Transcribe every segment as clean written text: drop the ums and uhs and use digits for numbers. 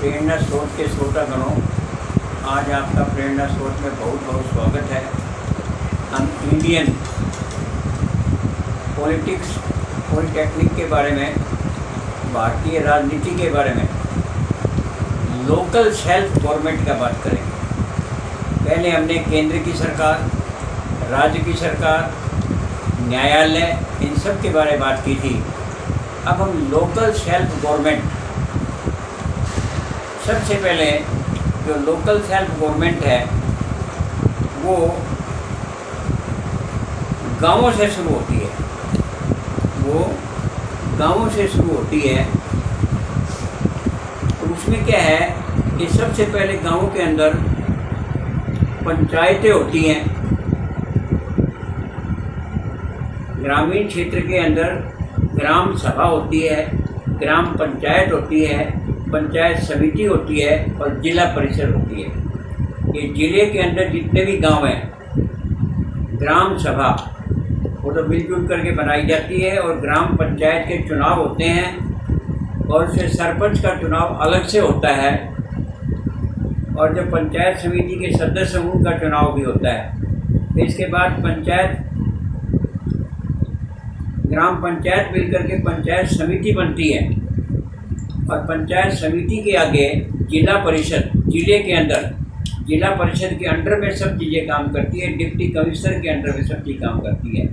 प्रेरणा स्रोत के श्रोतागणों, आज आपका प्रेरणा स्रोत में बहुत बहुत स्वागत है। हम इंडियन पॉलिटिक्स पॉलिटेक्निक के बारे में, भारतीय राजनीति के बारे में, लोकल सेल्फ गवर्नमेंट का बात करेंगे। पहले हमने केंद्र की सरकार, राज्य की सरकार, न्यायालय, इन सब के बारे में बात की थी। अब हम लोकल सेल्फ गवर्नमेंट, सबसे पहले जो लोकल सेल्फ गवर्नमेंट है वो गांवों से शुरू होती है। तो उसमें क्या है कि सबसे पहले गांवों के अंदर पंचायतें होती हैं। ग्रामीण क्षेत्र के अंदर ग्राम सभा होती है, ग्राम पंचायत होती है, पंचायत समिति होती है और जिला परिषद होती है। ये जिले के अंदर जितने भी गांव हैं, ग्राम सभा वो तो मिलजुल करके बनाई जाती है और ग्राम पंचायत के चुनाव होते हैं और उससे सरपंच का चुनाव अलग से होता है और जब पंचायत समिति के सदस्य हैं उनका चुनाव भी होता है। इसके बाद ग्राम पंचायत मिलकर के पंचायत समिति बनती है और पंचायत समिति के आगे जिला परिषद, जिला परिषद के अंडर में सब चीज़ें काम करती है, डिप्टी कमिश्नर के अंडर में सब चीज़ काम करती है।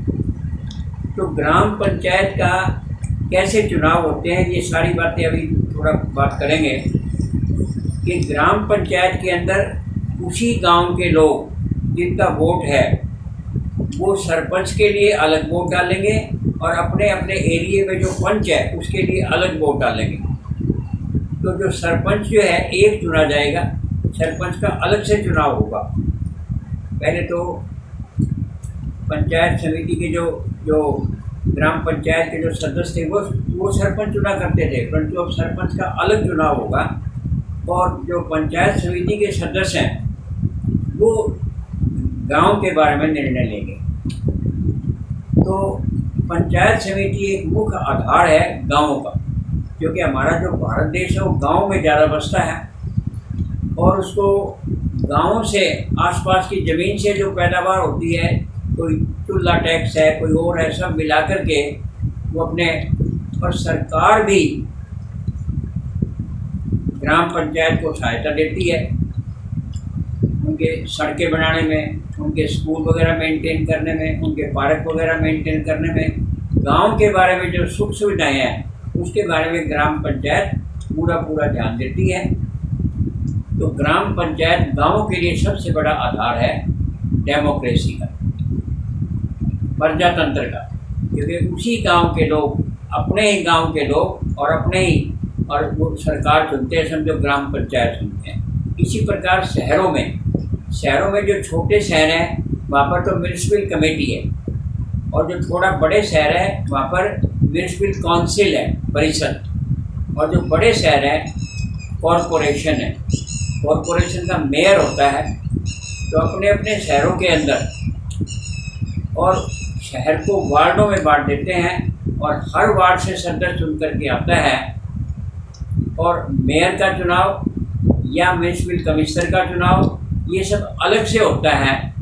तो ग्राम पंचायत का कैसे चुनाव होते हैं, ये सारी बातें अभी थोड़ा बात करेंगे कि ग्राम पंचायत के अंदर उसी गांव के लोग जिनका वोट है वो सरपंच के लिए अलग वोट डालेंगे और अपने अपने एरिए में जो पंच है उसके लिए अलग वोट डालेंगे। तो जो सरपंच जो है एक चुना जाएगा, सरपंच का अलग से चुनाव होगा। पहले तो पंचायत समिति के जो ग्राम पंचायत के जो सदस्य थे वो सरपंच चुना करते थे, परंतु अब सरपंच का अलग चुनाव होगा और जो पंचायत समिति के सदस्य हैं वो गांव के बारे में निर्णय लेंगे। तो पंचायत समिति एक मुख्य आधार है गाँवों का, क्योंकि हमारा जो भारत देश है वो गांव में ज़्यादा बसता है और उसको गांवों से आसपास की ज़मीन से जो पैदावार होती है, कोई चूल्हा टैक्स है, कोई और है, सब मिला कर के वो अपने, और सरकार भी ग्राम पंचायत को सहायता देती है उनके सड़कें बनाने में, उनके स्कूल वगैरह मेंटेन करने में, उनके पार्क वगैरह मेंटेन करने में। गांव के बारे में जो सुख सुविधाएं हैं उसके बारे में ग्राम पंचायत पूरा ध्यान देती है। तो ग्राम पंचायत गांवों के लिए सबसे बड़ा आधार है डेमोक्रेसी का, प्रजातंत्र का, क्योंकि उसी गांव के लोग, अपने ही गांव के लोग और वो सरकार चुनते हैं, समझो ग्राम पंचायत चुनते हैं। इसी प्रकार शहरों में जो छोटे शहर हैं वहाँ पर तो म्यूनिसिपल कमेटी है और जो थोड़ा बड़े शहर है वहाँ पर म्यूनिसिपल काउंसिल है, परिषद, और जो बड़े शहर हैं कॉरपोरेशन है। कॉरपोरेशन का मेयर होता है। तो अपने अपने शहरों के अंदर और शहर को वार्डों में बांट देते हैं और हर वार्ड से सदस्य चुन करके आता है और मेयर का चुनाव या म्यूनिसिपल कमिश्नर का चुनाव ये सब अलग से होता है।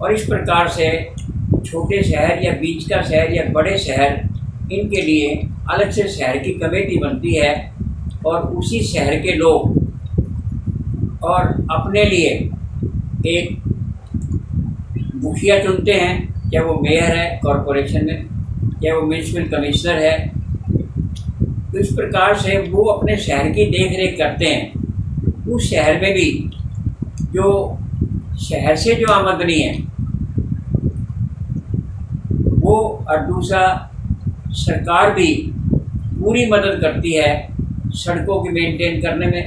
और इस प्रकार से छोटे शहर या बीच का शहर या बड़े शहर, इनके लिए अलग से शहर की कमेटी बनती है और उसी शहर के लोग और अपने लिए एक मुखिया चुनते हैं, क्या वो मेयर है कॉरपोरेशन में, क्या वो म्यूनिसिपल कमिश्नर है। तो इस प्रकार से वो अपने शहर की देख रेख करते हैं। उस शहर में भी जो शहर से जो आमदनी है वो, और दूसरा सरकार भी पूरी मदद करती है सड़कों की मेंटेन करने में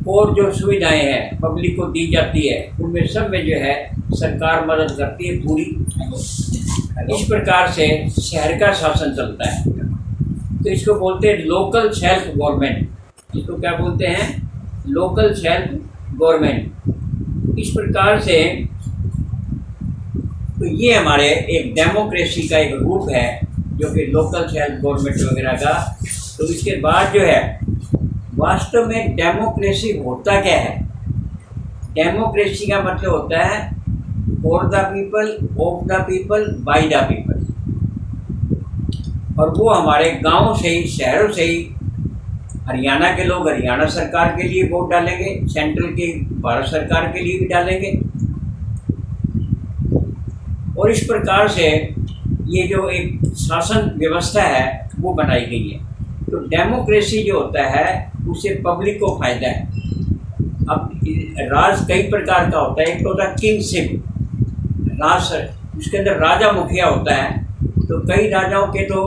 और जो सुविधाएं हैं पब्लिक को दी जाती है उनमें सब में जो है सरकार मदद करती है पूरी। इस प्रकार से शहर का शासन चलता है। तो इसको बोलते हैं लोकल सेल्फ गवर्नमेंट। इसको क्या बोलते हैं? Local self government. इस प्रकार से तो ये हमारे एक डेमोक्रेसी का एक रूप है जो कि लोकल सेल्फ गवर्नमेंट वगैरह का। तो इसके बाद जो है वास्तव में डेमोक्रेसी होता क्या है? डेमोक्रेसी का मतलब होता है for the people, of the people, by the people. और वो हमारे गांव से ही, शहरों से ही, हरियाणा के लोग हरियाणा सरकार के लिए वोट डालेंगे, सेंट्रल के भारत सरकार के लिए भी डालेंगे। और इस प्रकार से ये जो एक शासन व्यवस्था है वो बनाई गई है। तो डेमोक्रेसी जो होता है उससे पब्लिक को फायदा है। अब राज कई प्रकार का होता है। एक तो होता है किंगशिप, राज, उसके अंदर राजा मुखिया होता है। तो कई राजाओं के तो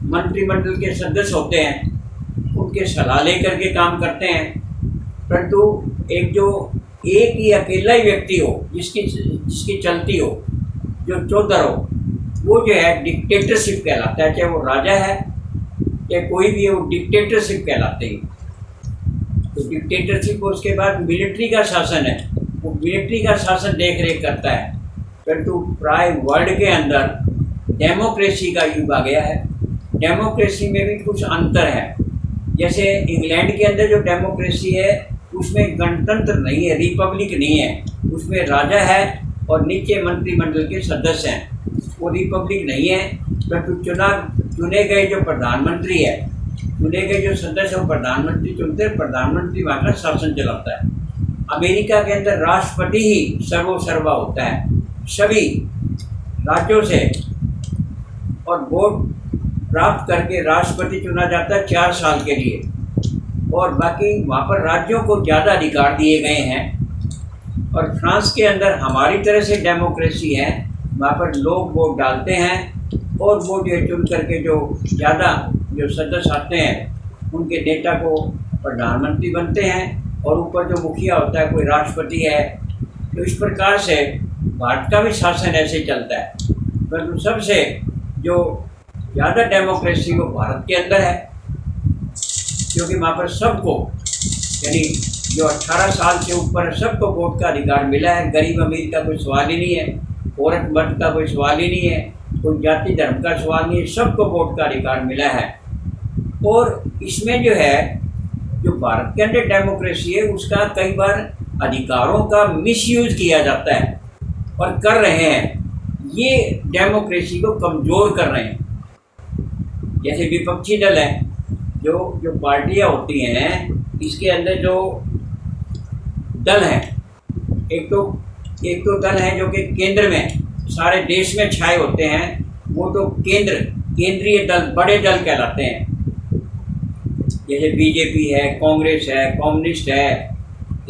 मंत्रिमंडल के सदस्य होते हैं, उनके सलाह लेकर के काम करते हैं। परंतु एक जो एक ही अकेला ही व्यक्ति हो, जिसकी चलती हो, जो चौधर हो, वो जो है डिक्टेटरशिप कहलाता है। चाहे वो राजा है या कोई भी है, वो डिक्टेटरशिप कहलाते हैं। तो डिक्टेटरशिप, उसके बाद मिलिट्री का शासन है, वो मिलिट्री का शासन देख रेख करता है। परंतु प्राय वर्ल्ड के अंदर डेमोक्रेसी का युग आ गया है। डेमोक्रेसी में भी कुछ अंतर है। जैसे इंग्लैंड के अंदर जो डेमोक्रेसी है उसमें गणतंत्र नहीं है, रिपब्लिक नहीं है, उसमें राजा है और नीचे मंत्रिमंडल के सदस्य हैं। वो रिपब्लिक नहीं है। परंतु चुने गए जो प्रधानमंत्री है, चुने गए जो सदस्य वो प्रधानमंत्री चुनते हैं, प्रधानमंत्री वहाँ का शासन चलाता है। अमेरिका के अंदर राष्ट्रपति ही सर्वोसर्वा होता है सभी राज्यों से, और वोट प्राप्त करके राष्ट्रपति चुना जाता है 4 साल के लिए। और बाकी वहाँ पर राज्यों को ज़्यादा अधिकार दिए गए हैं। और फ्रांस के अंदर हमारी तरह से डेमोक्रेसी है, वहाँ पर लोग वोट डालते हैं और वो जो चुन करके जो ज़्यादा जो सदस्य आते हैं उनके नेता को प्रधानमंत्री बनते हैं, और ऊपर जो मुखिया होता है कोई राष्ट्रपति है। तो इस प्रकार से भारत का भी शासन ऐसे चलता है। परंतु सबसे जो ज़्यादा डेमोक्रेसी वो भारत के अंदर है, क्योंकि वहाँ पर सबको, यानी जो 18 साल से ऊपर है, सबको वोट का अधिकार मिला है। गरीब अमीर का कोई सवाल ही नहीं है, औरत मर्द का कोई सवाल ही नहीं है, कोई जाति धर्म का सवाल नहीं है, सबको वोट का अधिकार मिला है। और इसमें जो है, जो भारत के अंदर डेमोक्रेसी है उसका कई बार अधिकारों का मिसयूज किया जाता है और कर रहे हैं। ये डेमोक्रेसी को कमज़ोर कर रहे हैं। जैसे विपक्षी दल है, जो पार्टियां होती हैं, इसके अंदर जो दल हैं, एक तो दल है जो कि केंद्र में सारे देश में छाए होते हैं, वो तो केंद्रीय दल, बड़े दल कहलाते हैं। जैसे बीजेपी है, कांग्रेस है, कम्युनिस्ट है,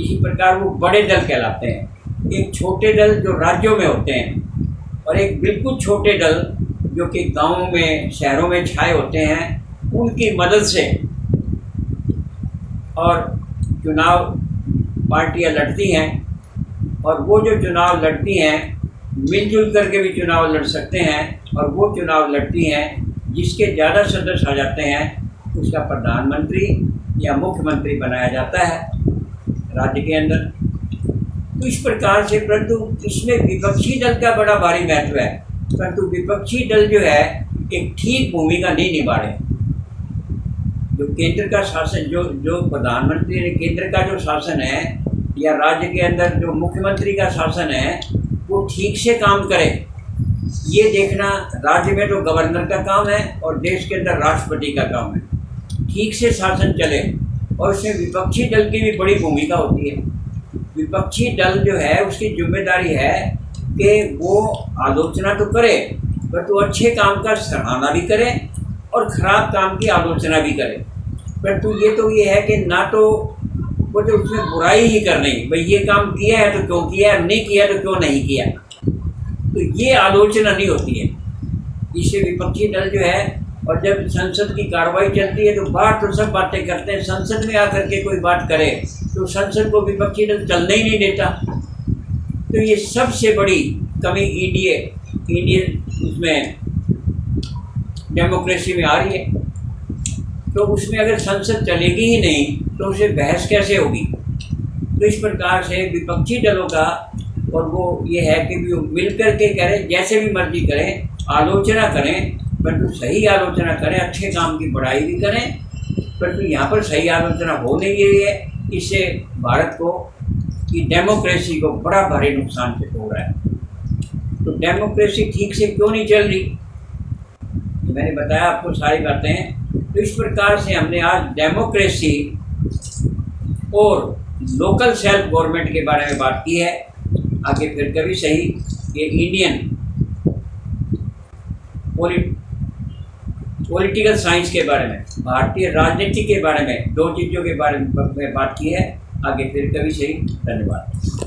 इसी प्रकार वो बड़े दल कहलाते हैं। एक छोटे दल जो राज्यों में होते हैं, और एक बिल्कुल छोटे दल जो कि गाँवों में, शहरों में छाए होते हैं, उनकी मदद से और चुनाव पार्टियां लड़ती हैं। और वो जो चुनाव लड़ती हैं मिलजुल करके भी चुनाव लड़ सकते हैं, और वो चुनाव लड़ती हैं जिसके ज़्यादा सदस्य आ जाते हैं उसका प्रधानमंत्री या मुख्यमंत्री बनाया जाता है राज्य के अंदर। तो इस प्रकार से, परंतु इसमें विपक्षी दल का बड़ा भारी महत्व है। परंतु विपक्षी दल जो है एक ठीक भूमिका नहीं निभा रहे। जो केंद्र का शासन, जो प्रधानमंत्री ने केंद्र का जो शासन है, या राज्य के अंदर जो मुख्यमंत्री का शासन है, वो ठीक से काम करे, ये देखना राज्य में तो गवर्नर का काम है और देश के अंदर राष्ट्रपति का काम है। ठीक से शासन चले, और उसमें विपक्षी दल की भी बड़ी भूमिका होती है। विपक्षी दल जो है उसकी जिम्मेदारी है कि वो आलोचना तो करे, पर तो अच्छे काम का सराहना भी करे और ख़राब काम की आलोचना भी करे। परंतु ये है कि ना तो वो तो उसमें बुराई ही करनी, भाई ये काम किया है तो क्यों किया, नहीं किया तो क्यों नहीं किया, तो ये आलोचना नहीं होती है। इससे विपक्षी दल जो है, और जब संसद की कार्रवाई चलती है तो बात तो सब बातें करते हैं, संसद में आकर के कोई बात करे तो संसद को विपक्षी दल चलने ही नहीं देता। तो ये सबसे बड़ी कमी इंडियन उसमें डेमोक्रेसी में आ रही है। तो उसमें अगर संसद चलेगी ही नहीं तो उसे बहस कैसे होगी। तो इस प्रकार से विपक्षी दलों का, और वो ये है कि वो मिल कर के करें, जैसे भी मर्जी करें, आलोचना करें, परंतु सही आलोचना करें, अच्छे काम की बड़ाई भी करें परंतु यहाँ पर सही आलोचना हो नहीं रही है। इससे भारत को की डेमोक्रेसी को बड़ा भारी नुकसान हो रहा है। तो डेमोक्रेसी ठीक से क्यों नहीं चल रही, मैंने बताया आपको सारी बातें। तो इस प्रकार से हमने आज डेमोक्रेसी और लोकल सेल्फ गवर्नमेंट के बारे में बात की है। आगे फिर कभी सही ये इंडियन पॉलिटिकल साइंस के बारे में, भारतीय राजनीति के बारे में, दो चीज़ों के बारे में बात की है। आगे फिर कभी सही। धन्यवाद।